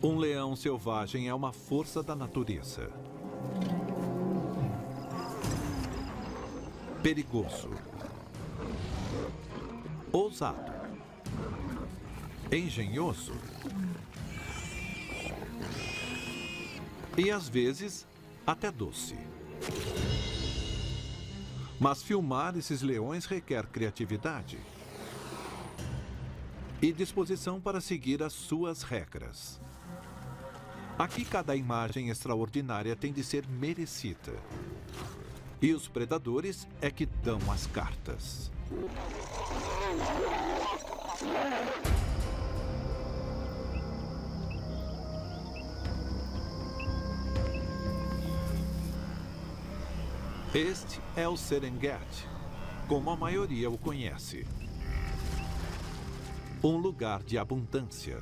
Um leão selvagem é uma força da natureza. Perigoso. Ousado. Engenhoso. E às vezes, até doce. Mas filmar esses leões requer criatividade e disposição para seguir as suas regras. Aqui cada imagem extraordinária tem de ser merecida. E os predadores é que dão as cartas. Este é o Serengeti, como a maioria o conhece. Um lugar de abundância.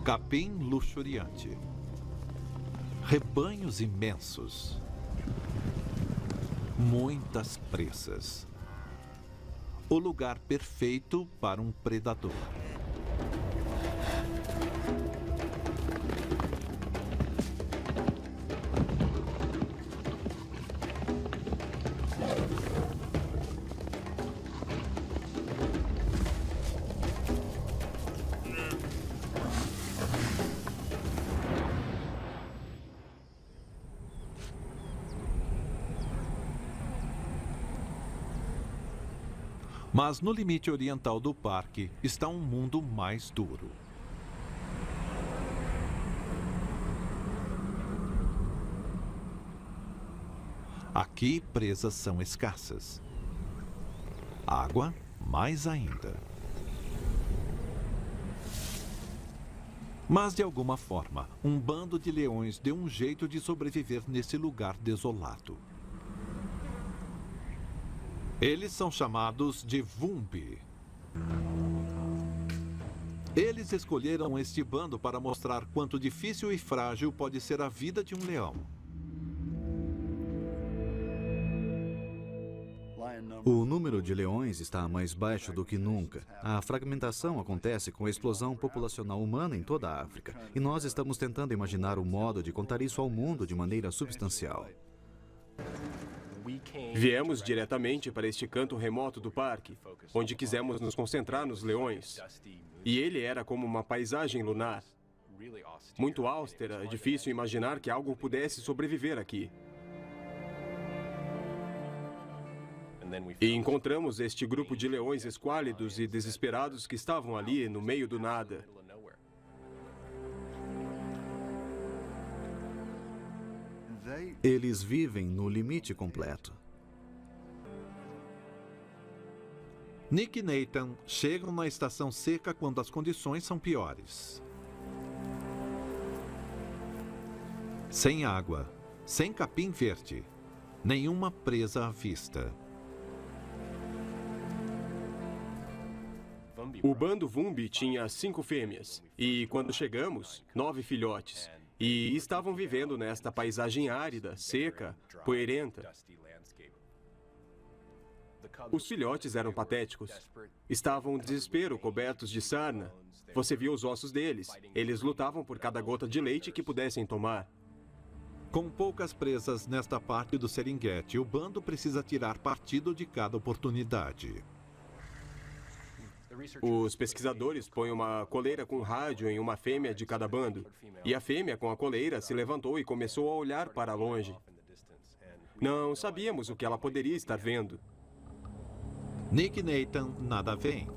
Capim luxuriante. Rebanhos imensos. Muitas presas. O lugar perfeito para um predador. Mas no limite oriental do parque está um mundo mais duro. Aqui presas são escassas. Água, mais ainda. Mas de alguma forma, um bando de leões deu um jeito de sobreviver nesse lugar desolado. Eles são chamados de Vumbi. Eles escolheram este bando para mostrar quanto difícil e frágil pode ser a vida de um leão. O número de leões está mais baixo do que nunca. A fragmentação acontece com a explosão populacional humana em toda a África. E nós estamos tentando imaginar um modo de contar isso ao mundo de maneira substancial. Viemos diretamente para este canto remoto do parque, onde quisemos nos concentrar nos leões. E ele era como uma paisagem lunar. Muito austera, difícil imaginar que algo pudesse sobreviver aqui. E encontramos este grupo de leões esquálidos e desesperados que estavam ali no meio do nada. Eles vivem no limite completo. Nick e Nathan chegam na estação seca quando as condições são piores. Sem água, sem capim verde, nenhuma presa à vista. O bando Vumbi tinha 5 fêmeas e, quando chegamos, 9 filhotes. E estavam vivendo nesta paisagem árida, seca, poeirenta. Os filhotes eram patéticos. Estavam em desespero, cobertos de sarna. Você via os ossos deles. Eles lutavam por cada gota de leite que pudessem tomar. Com poucas presas nesta parte do Serengeti, o bando precisa tirar partido de cada oportunidade. Os pesquisadores põem uma coleira com rádio em uma fêmea de cada bando. E a fêmea com a coleira se levantou e começou a olhar para longe. Não sabíamos o que ela poderia estar vendo. Nick e Nathan nada veem.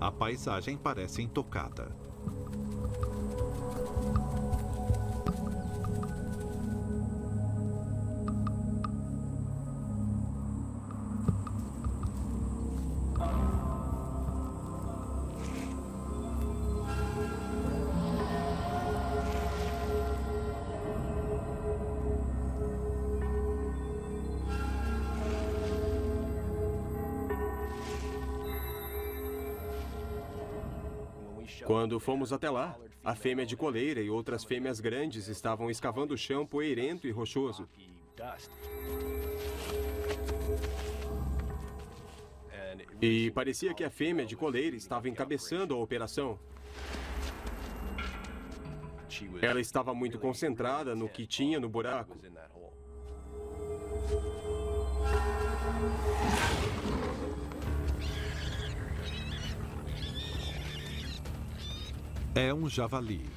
A paisagem parece intocada. Quando fomos até lá, a fêmea de coleira e outras fêmeas grandes estavam escavando o chão poeirento e rochoso. E parecia que a fêmea de coleira estava encabeçando a operação. Ela estava muito concentrada no que tinha no buraco. É um javali.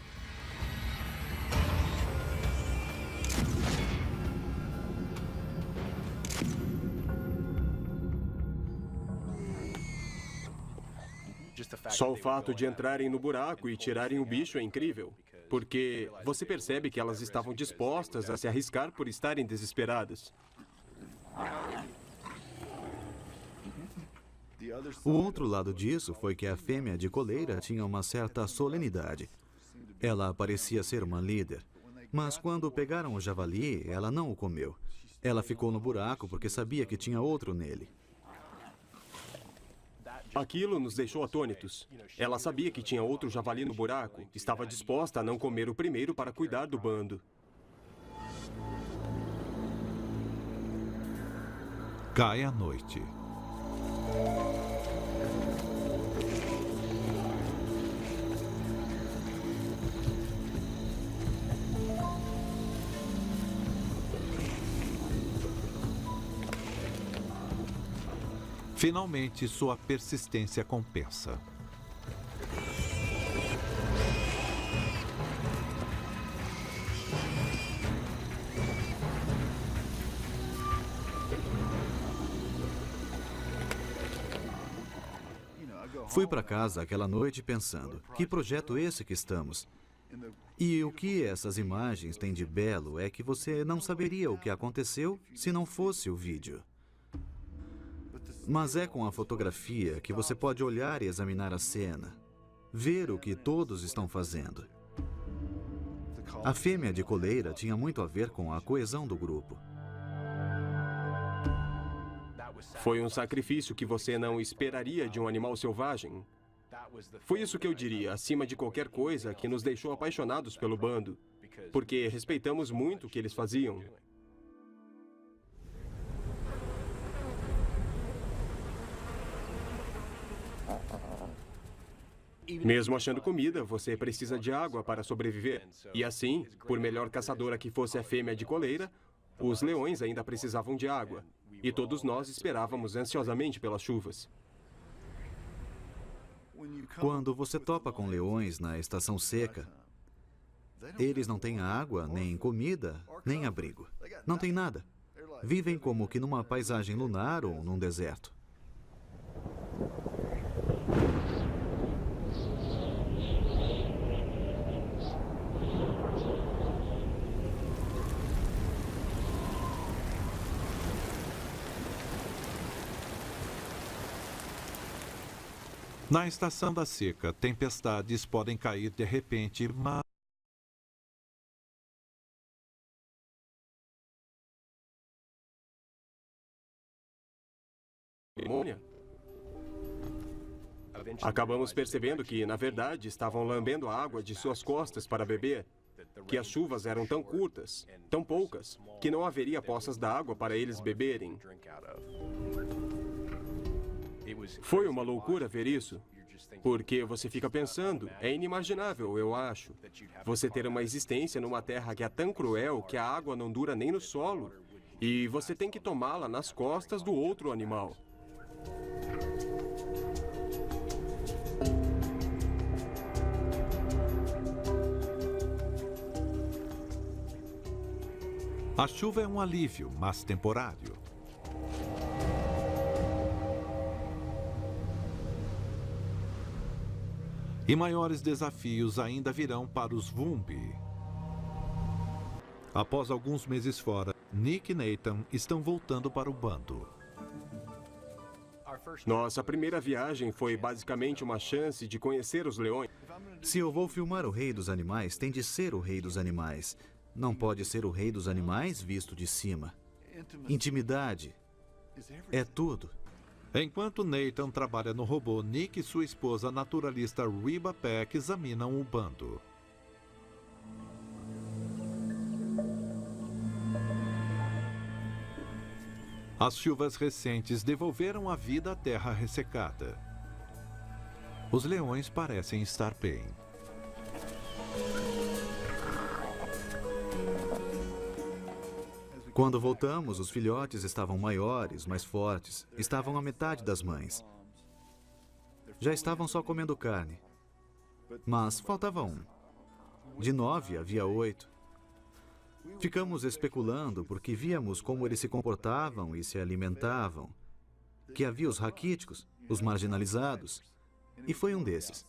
Só o fato de entrarem no buraco e tirarem o bicho é incrível, porque você percebe que elas estavam dispostas a se arriscar por estarem desesperadas. O outro lado disso foi que a fêmea de coleira tinha uma certa solenidade. Ela parecia ser uma líder, mas quando pegaram o javali, ela não o comeu. Ela ficou no buraco porque sabia que tinha outro nele. Aquilo nos deixou atônitos. Ela sabia que tinha outro javali no buraco. Estava disposta a não comer o primeiro para cuidar do bando. Cai a noite. Finalmente, sua persistência compensa. Fui para casa aquela noite pensando, que projeto esse que estamos? E o que essas imagens têm de belo é que você não saberia o que aconteceu se não fosse o vídeo. Mas é com a fotografia que você pode olhar e examinar a cena, ver o que todos estão fazendo. A fêmea de coleira tinha muito a ver com a coesão do grupo. Foi um sacrifício que você não esperaria de um animal selvagem. Foi isso que eu diria, acima de qualquer coisa, que nos deixou apaixonados pelo bando, porque respeitamos muito o que eles faziam. Mesmo achando comida, você precisa de água para sobreviver. E assim, por melhor caçadora que fosse a fêmea de coleira, os leões ainda precisavam de água. E todos nós esperávamos ansiosamente pelas chuvas. Quando você topa com leões na estação seca, eles não têm água, nem comida, nem abrigo. Não têm nada. Vivem como que numa paisagem lunar ou num deserto. Na estação da seca, tempestades podem cair de repente, mas acabamos percebendo que, na verdade, estavam lambendo a água de suas costas para beber, que as chuvas eram tão curtas, tão poucas, que não haveria poças d'água para eles beberem. Foi uma loucura ver isso, porque você fica pensando, é inimaginável, eu acho, você ter uma existência numa terra que é tão cruel que a água não dura nem no solo, e você tem que tomá-la nas costas do outro animal. a chuva é um alívio, mas temporário. E maiores desafios ainda virão para os Vumbi. Após alguns meses fora, Nick e Nathan estão voltando para o bando. Nossa primeira viagem foi basicamente uma chance de conhecer os leões. Se eu vou filmar o rei dos animais, tem de ser o rei dos animais. Não pode ser o rei dos animais visto de cima. Intimidade é tudo. Enquanto Nathan trabalha no robô, Nick e sua esposa a naturalista Reba Peck examinam o bando. As chuvas recentes devolveram a vida à terra ressecada. Os leões parecem estar bem. Quando voltamos, os filhotes estavam maiores, mais fortes, estavam à metade das mães. Já estavam só comendo carne. Mas faltava um. De 9 havia 8. Ficamos especulando porque víamos como eles se comportavam e se alimentavam. Que havia os raquíticos, os marginalizados. E foi um desses.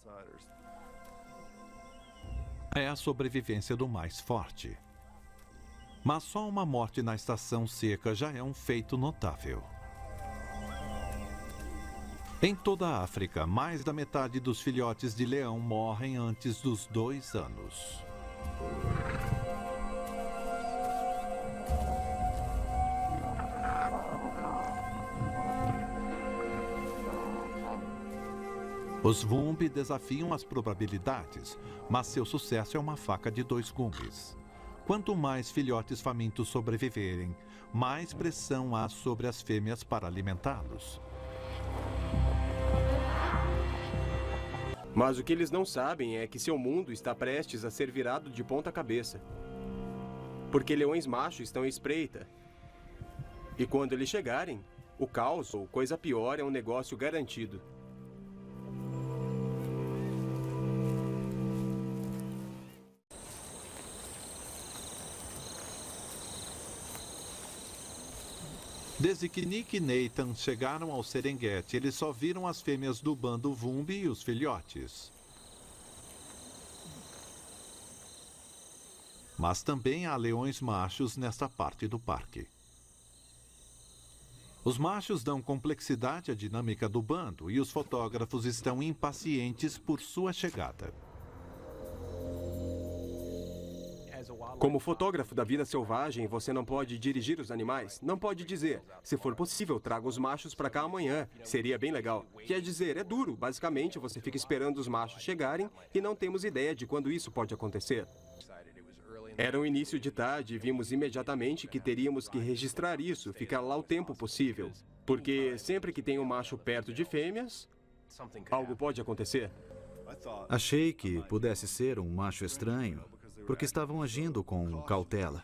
É a sobrevivência do mais forte. Mas só uma morte na estação seca já é um feito notável. Em toda a África, mais da metade dos filhotes de leão morrem antes dos 2 anos. Os Vumbi desafiam as probabilidades, mas seu sucesso é uma faca de 2 gumes. Quanto mais filhotes famintos sobreviverem, mais pressão há sobre as fêmeas para alimentá-los. Mas o que eles não sabem é que seu mundo está prestes a ser virado de ponta cabeça. Porque leões machos estão à espreita. E quando eles chegarem, o caos ou coisa pior é um negócio garantido. Desde que Nick e Nathan chegaram ao Serengeti, eles só viram as fêmeas do bando Vumbi e os filhotes. Mas também há leões machos nesta parte do parque. Os machos dão complexidade à dinâmica do bando e os fotógrafos estão impacientes por sua chegada. Como fotógrafo da vida selvagem, você não pode dirigir os animais. Não pode dizer, se for possível, traga os machos para cá amanhã. Seria bem legal. Quer dizer, é duro. Basicamente, você fica esperando os machos chegarem e não temos ideia de quando isso pode acontecer. Era o início de tarde e vimos imediatamente que teríamos que registrar isso, ficar lá o tempo possível. Porque sempre que tem um macho perto de fêmeas, algo pode acontecer. Achei que pudesse ser um macho estranho, porque estavam agindo com cautela.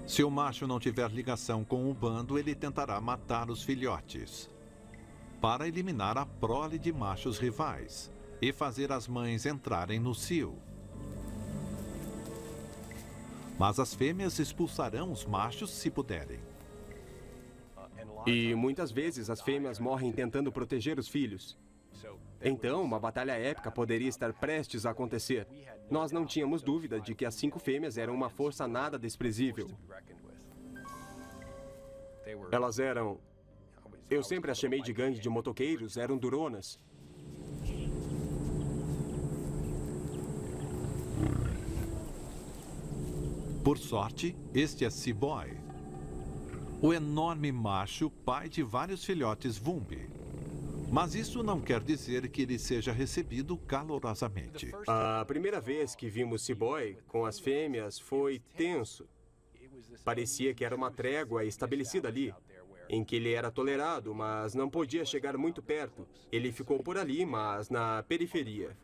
Se o macho não tiver ligação com o bando, ele tentará matar os filhotes para eliminar a prole de machos rivais e fazer as mães entrarem no cio. Mas as fêmeas expulsarão os machos se puderem. E muitas vezes as fêmeas morrem tentando proteger os filhos. Então, uma batalha épica poderia estar prestes a acontecer. Nós não tínhamos dúvida de que as 5 fêmeas eram uma força nada desprezível. Elas eram... Eu sempre as chamei de gangue de motoqueiros, eram duronas. Por sorte, este é Seaboy, o enorme macho pai de vários filhotes Vumbi. Mas isso não quer dizer que ele seja recebido calorosamente. A primeira vez que vimos Seaboy com as fêmeas foi tenso. Parecia que era uma trégua estabelecida ali, em que ele era tolerado, mas não podia chegar muito perto. Ele ficou por ali, mas na periferia.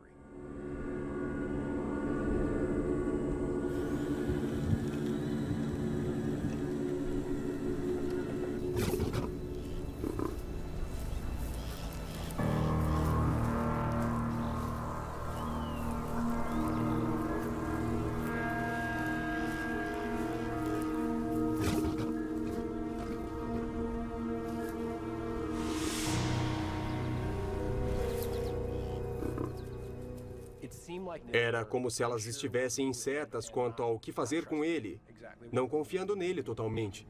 Era como se elas estivessem incertas quanto ao que fazer com ele, não confiando nele totalmente.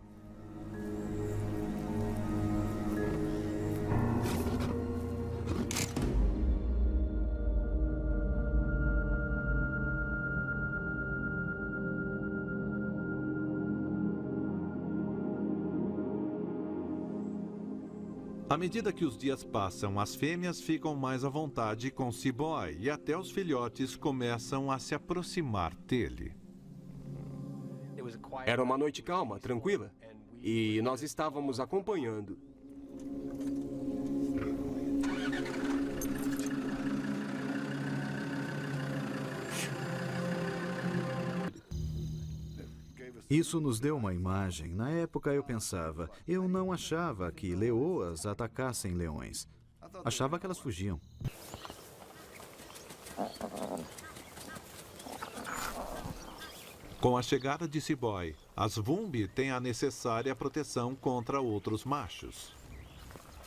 À medida que os dias passam, as fêmeas ficam mais à vontade com Seaboy e até os filhotes começam a se aproximar dele. Era uma noite calma, tranquila, e nós estávamos acompanhando. Isso nos deu uma imagem. Na época eu pensava, eu não achava que leoas atacassem leões. Achava que elas fugiam. Com a chegada de Seaboy, as Vumbi têm a necessária proteção contra outros machos.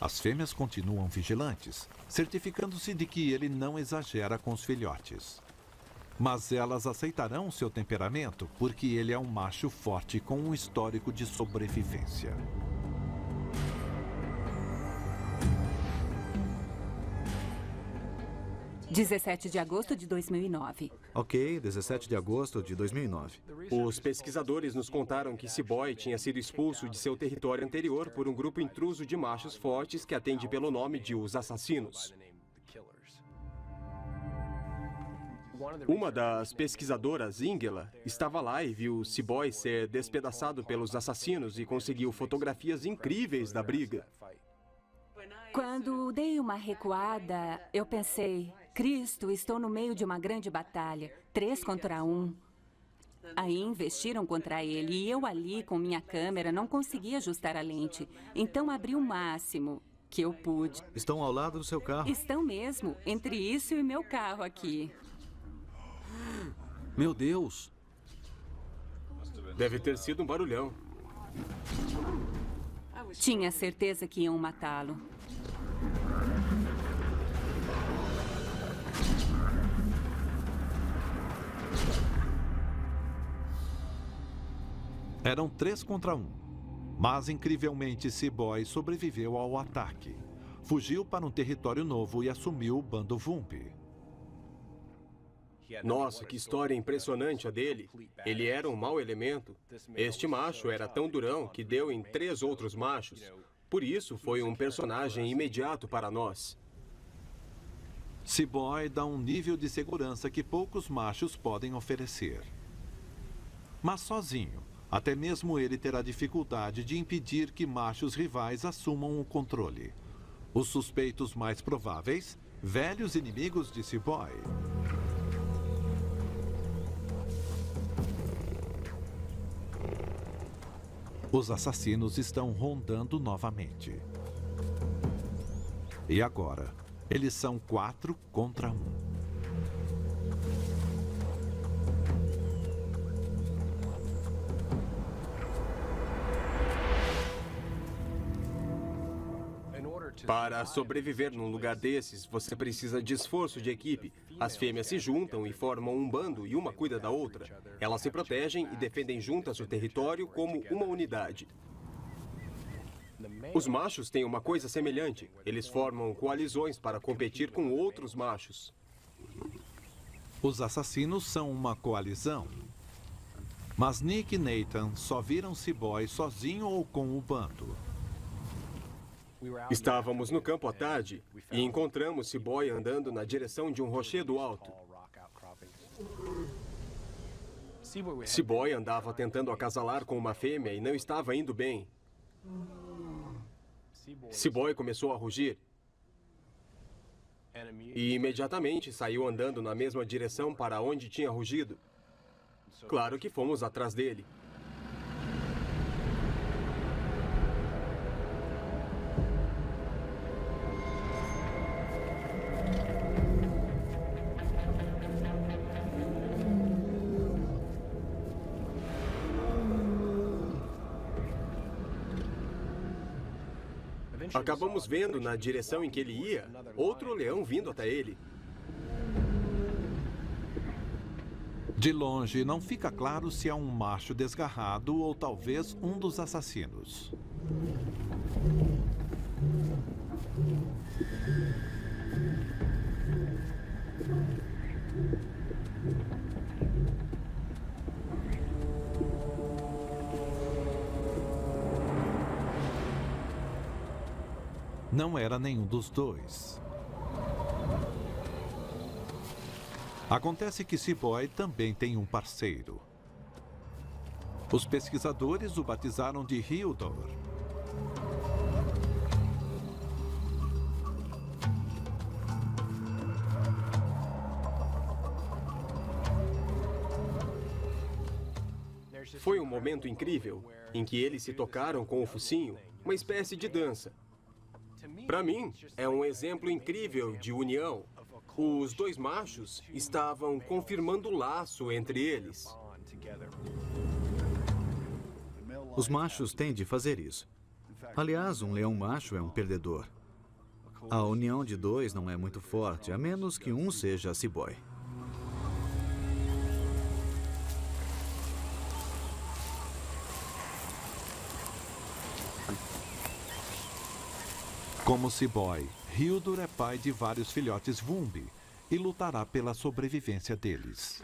As fêmeas continuam vigilantes, certificando-se de que ele não exagera com os filhotes. Mas elas aceitarão seu temperamento porque ele é um macho forte com um histórico de sobrevivência. – 17 de agosto de 2009. Ok, 17 de agosto de 2009. Os pesquisadores nos contaram que Seaboy tinha sido expulso de seu território anterior por um grupo intruso de machos fortes que atende pelo nome de os Assassinos. Uma das pesquisadoras, Ingela, estava lá e viu Seaboy ser despedaçado pelos assassinos e conseguiu fotografias incríveis da briga. Quando dei uma recuada, eu pensei, Cristo, estou no meio de uma grande batalha, 3 contra 1. Aí investiram contra ele e eu ali com minha câmera não consegui ajustar a lente. Então abri o máximo que eu pude. Estão ao lado do seu carro. Estão mesmo, entre isso e meu carro aqui. Meu Deus! Deve ter sido um barulhão. Tinha certeza que iam matá-lo. Eram 3 contra 1. Mas, incrivelmente, Seaboy sobreviveu ao ataque. Fugiu para um território novo e assumiu o bando Vumbi. Nossa, que história impressionante a dele. Ele era um mau elemento. Este macho era tão durão que deu em 3 outros machos. Por isso, foi um personagem imediato para nós. Seaboy dá um nível de segurança que poucos machos podem oferecer. Mas sozinho, até mesmo ele terá dificuldade de impedir que machos rivais assumam o controle. Os suspeitos mais prováveis, velhos inimigos de Seaboy. Os assassinos estão rondando novamente. E agora, eles são 4 contra 1. Para sobreviver num lugar desses, você precisa de esforço de equipe. As fêmeas se juntam e formam um bando e uma cuida da outra. Elas se protegem e defendem juntas o território como uma unidade. Os machos têm uma coisa semelhante. Eles formam coalizões para competir com outros machos. Os assassinos são uma coalizão. Mas Nick e Nathan só viram Seaboy sozinho ou com o bando. Estávamos no campo à tarde e encontramos Seaboy andando na direção de um rochedo alto. Seaboy andava tentando acasalar com uma fêmea e não estava indo bem. Seaboy começou a rugir e imediatamente saiu andando na mesma direção para onde tinha rugido. Claro que fomos atrás dele. Acabamos vendo, na direção em que ele ia, outro leão vindo até ele. De longe, não fica claro se é um macho desgarrado ou talvez um dos assassinos. Não era nenhum dos dois. Acontece que Seaboy também tem um parceiro. Os pesquisadores o batizaram de Hildor. Foi um momento incrível, em que eles se tocaram com o focinho, uma espécie de dança. Para mim, é um exemplo incrível de união. Os dois machos estavam confirmando o laço entre eles. Os machos têm de fazer isso. Aliás, um leão macho é um perdedor. A união de dois não é muito forte, a menos que um seja cibói. Como cibói, Hildur é pai de vários filhotes Vumbi e lutará pela sobrevivência deles.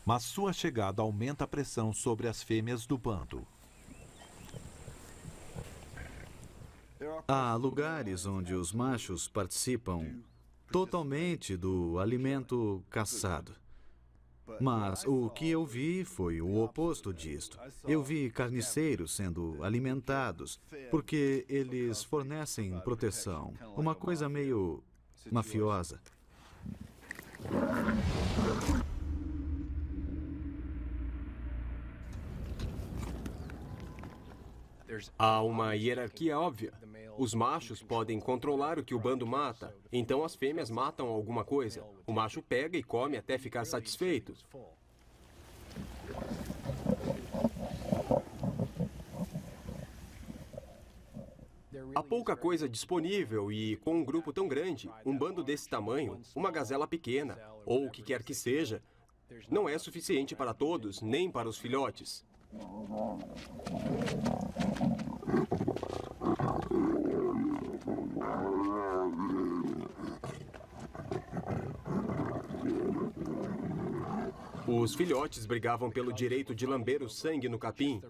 Mas sua chegada aumenta a pressão sobre as fêmeas do bando. Há lugares onde os machos participam totalmente do alimento caçado. Mas o que eu vi foi o oposto disto. Eu vi carniceiros sendo alimentados porque eles fornecem proteção. Uma coisa meio mafiosa. Há uma hierarquia óbvia. Os machos podem controlar o que o bando mata, então as fêmeas matam alguma coisa. O macho pega e come até ficar satisfeito. Há pouca coisa disponível e, com um grupo tão grande, um bando desse tamanho, uma gazela pequena, ou o que quer que seja, não é suficiente para todos, nem para os filhotes. Os filhotes brigavam pelo direito de lamber o sangue no capim,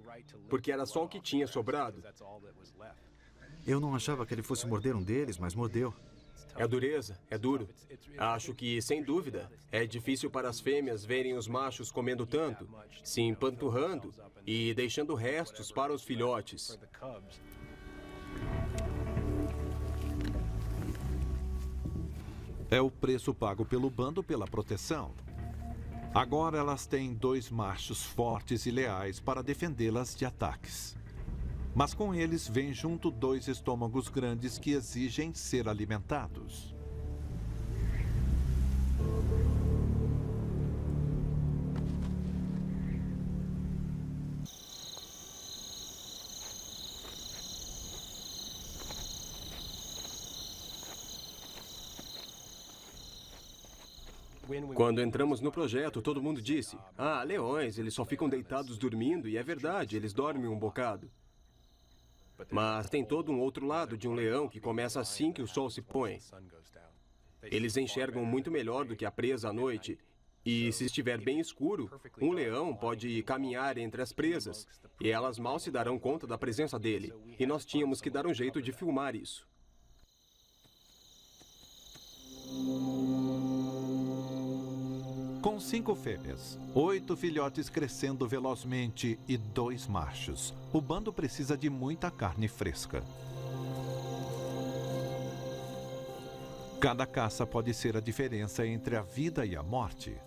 porque era só o que tinha sobrado. Eu não achava que ele fosse morder um deles, mas mordeu. É dureza, é duro. Acho que, sem dúvida, é difícil para as fêmeas verem os machos comendo tanto, se empanturrando e deixando restos para os filhotes. É o preço pago pelo bando pela proteção. Agora elas têm dois machos fortes e leais para defendê-las de ataques. Mas com eles vem junto dois estômagos grandes que exigem ser alimentados. Quando entramos no projeto, todo mundo disse: "Ah, leões, eles só ficam deitados dormindo", e é verdade, eles dormem um bocado. Mas tem todo um outro lado de um leão que começa assim que o sol se põe. Eles enxergam muito melhor do que a presa à noite. E se estiver bem escuro, um leão pode caminhar entre as presas. E elas mal se darão conta da presença dele. E nós tínhamos que dar um jeito de filmar isso. Com 5 fêmeas, 8 filhotes crescendo velozmente e 2 machos, o bando precisa de muita carne fresca. Cada caça pode ser a diferença entre a vida e a morte.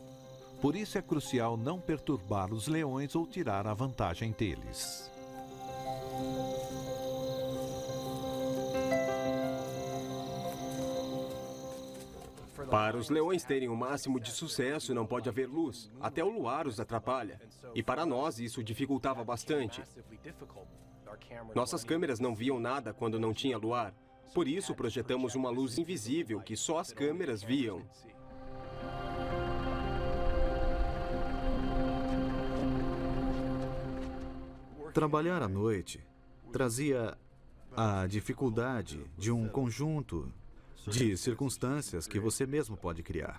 Por isso é crucial não perturbar os leões ou tirar a vantagem deles. Para os leões terem o máximo de sucesso, não pode haver luz. Até o luar os atrapalha. E para nós, isso dificultava bastante. Nossas câmeras não viam nada quando não tinha luar. Por isso, projetamos uma luz invisível que só as câmeras viam. Trabalhar à noite trazia a dificuldade de um conjunto de circunstâncias que você mesmo pode criar.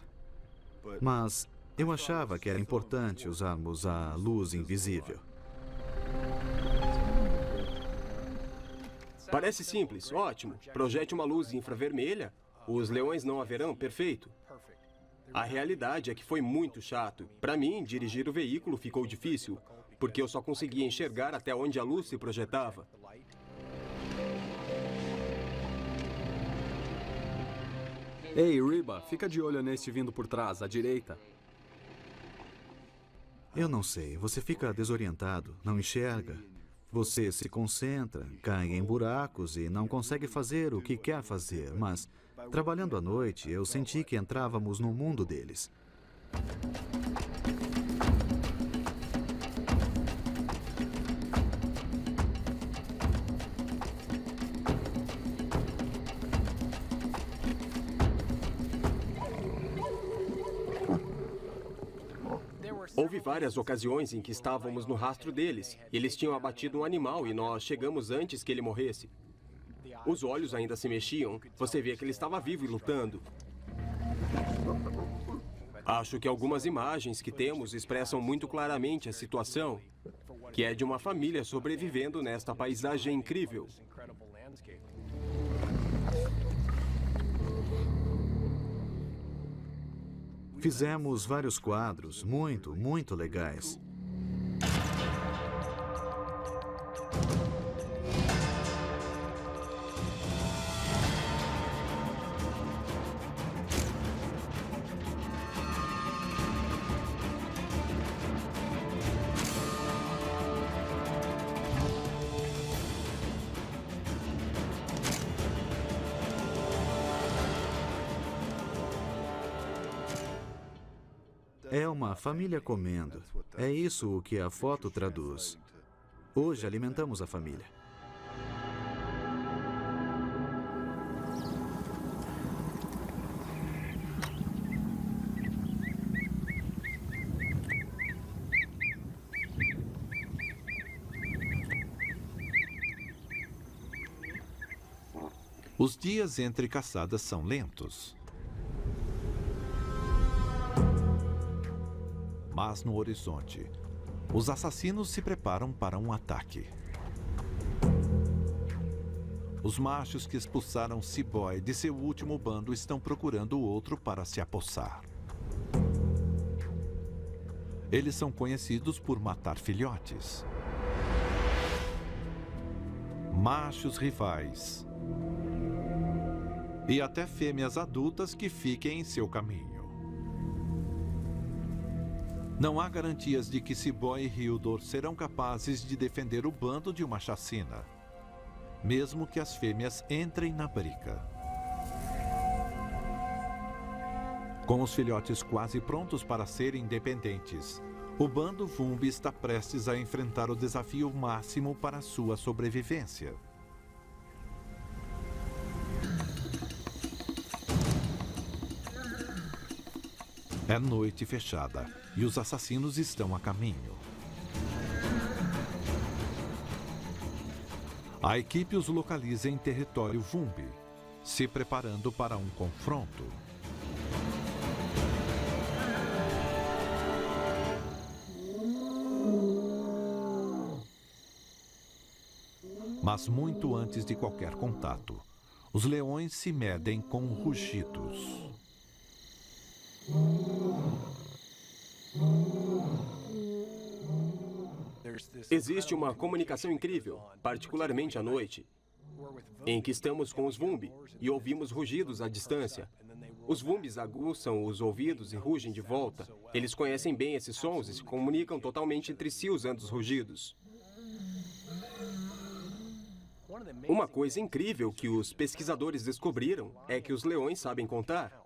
Mas eu achava que era importante usarmos a luz invisível. Parece simples, ótimo. Projete uma luz infravermelha, os leões não a verão, perfeito. A realidade é que foi muito chato. Para mim, dirigir o veículo ficou difícil, porque eu só conseguia enxergar até onde a luz se projetava. Ei, Riba, fica de olho neste vindo por trás, à direita. Eu não sei. Você fica desorientado, não enxerga. Você se concentra, cai em buracos e não consegue fazer o que quer fazer. Mas, trabalhando à noite, eu senti que entrávamos no mundo deles. Houve várias ocasiões em que estávamos no rastro deles. Eles tinham abatido um animal e nós chegamos antes que ele morresse. Os olhos ainda se mexiam. Você via que ele estava vivo e lutando. Acho que algumas imagens que temos expressam muito claramente a situação, que é de uma família sobrevivendo nesta paisagem incrível. Fizemos vários quadros muito legais. É uma família comendo. É isso o que a foto traduz. Hoje alimentamos a família. Os dias entre caçadas são lentos. Mas no horizonte, os assassinos se preparam para um ataque. Os machos que expulsaram C-Boy de seu último bando estão procurando o outro para se apossar. Eles são conhecidos por matar filhotes. Machos rivais. E até fêmeas adultas que fiquem em seu caminho. Não há garantias de que C-Boy e Hildor serão capazes de defender o bando de uma chacina, mesmo que as fêmeas entrem na briga. Com os filhotes quase prontos para serem independentes, o bando Vumbi está prestes a enfrentar o desafio máximo para sua sobrevivência. É noite fechada e os assassinos estão a caminho. A equipe os localiza em território Vumbi, se preparando para um confronto. Mas muito antes de qualquer contato, os leões se medem com rugidos. Existe uma comunicação incrível, particularmente à noite, em que estamos com os Vumbi e ouvimos rugidos à distância. Os Vumbis aguçam os ouvidos e rugem de volta. Eles conhecem bem esses sons e se comunicam totalmente entre si usando os rugidos. Uma coisa incrível que os pesquisadores descobriram é que os leões sabem contar.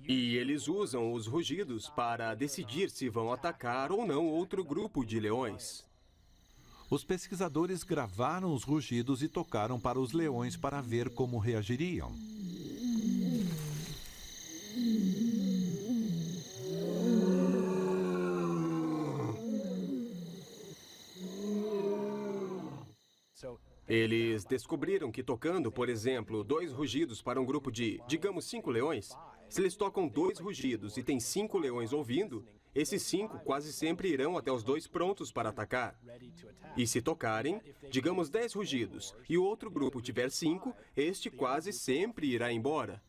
E eles usam os rugidos para decidir se vão atacar ou não outro grupo de leões. Os pesquisadores gravaram os rugidos e tocaram para os leões para ver como reagiriam. Eles descobriram que tocando, por exemplo, 2 rugidos para um grupo de, digamos, 5 leões, se eles tocam 2 rugidos e tem 5 leões ouvindo, esses 5 quase sempre irão até os 2 prontos para atacar. E se tocarem, digamos, 10 rugidos, e o outro grupo tiver 5, este quase sempre irá embora.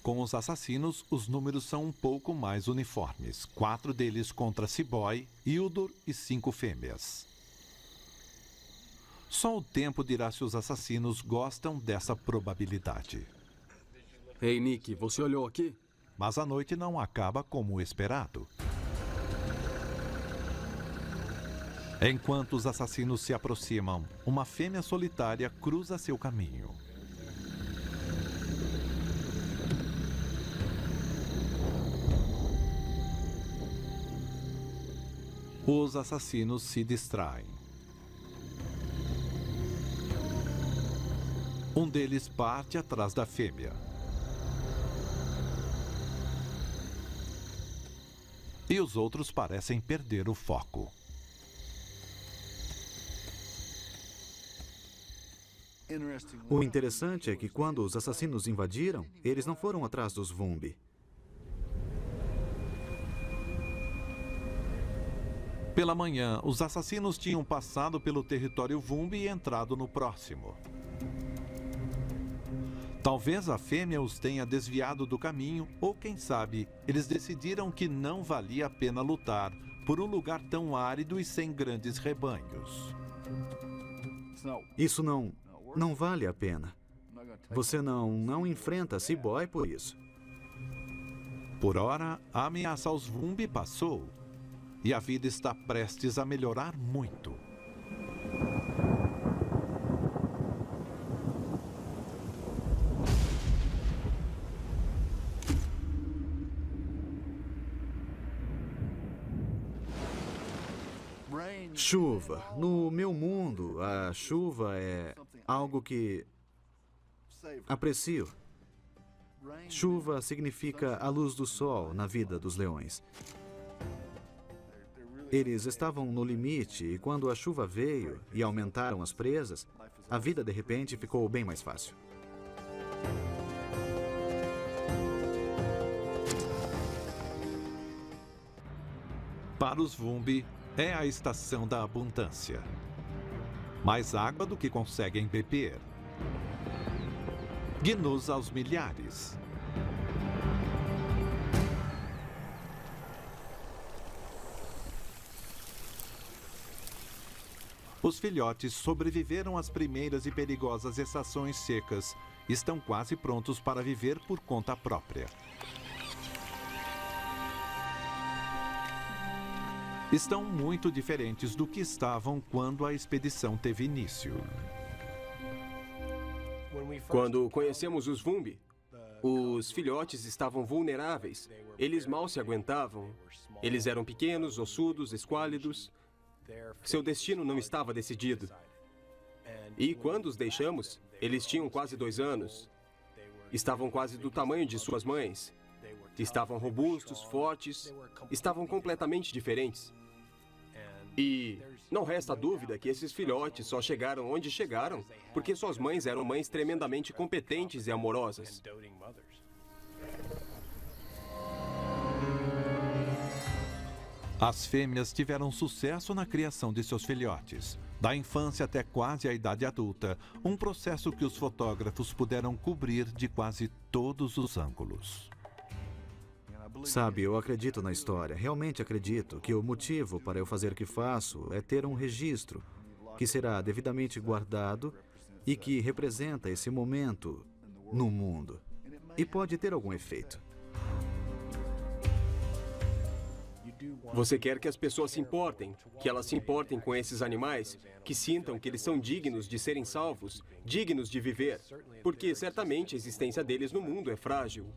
Com os assassinos, os números são um pouco mais uniformes. 4 deles contra C-Boy, Hildor e 5 fêmeas. Só o tempo dirá se os assassinos gostam dessa probabilidade. Ei, Nick, você olhou aqui? Mas a noite não acaba como esperado. Enquanto os assassinos se aproximam, uma fêmea solitária cruza seu caminho. Os assassinos se distraem. Um deles parte atrás da fêmea. E os outros parecem perder o foco. O interessante é que quando os assassinos invadiram, eles não foram atrás dos Vumbi. Pela manhã, os assassinos tinham passado pelo território Vumbi e entrado no próximo. Talvez a fêmea os tenha desviado do caminho, ou quem sabe, eles decidiram que não valia a pena lutar por um lugar tão árido e sem grandes rebanhos. Isso não vale a pena. Você não enfrenta Seaboy por isso. Por ora, a ameaça aos Vumbi passou e a vida está prestes a melhorar muito. Chuva. No meu mundo, a chuva é algo que aprecio. Chuva significa a luz do sol na vida dos leões. Eles estavam no limite e quando a chuva veio e aumentaram as presas, a vida de repente ficou bem mais fácil. Para os Vumbi, é a estação da abundância. Mais água do que conseguem beber. Gnus aos milhares. Os filhotes sobreviveram às primeiras e perigosas estações secas e estão quase prontos para viver por conta própria. Estão muito diferentes do que estavam quando a expedição teve início. Quando conhecemos os Vumbi, os filhotes estavam vulneráveis. Eles mal se aguentavam. Eles eram pequenos, ossudos, esquálidos. Seu destino não estava decidido. E quando os deixamos, eles tinham quase 2 anos. Estavam quase do tamanho de suas mães. Estavam robustos, fortes, estavam completamente diferentes. E não resta dúvida que esses filhotes só chegaram onde chegaram porque suas mães eram mães tremendamente competentes e amorosas. As fêmeas tiveram sucesso na criação de seus filhotes, da infância até quase a idade adulta, um processo que os fotógrafos puderam cobrir de quase todos os ângulos. Sabe, eu acredito na história. Realmente acredito que o motivo para eu fazer o que faço é ter um registro que será devidamente guardado e que representa esse momento no mundo. E pode ter algum efeito. Você quer que as pessoas se importem, que elas se importem com esses animais, que sintam que eles são dignos de serem salvos, dignos de viver, porque certamente a existência deles no mundo é frágil.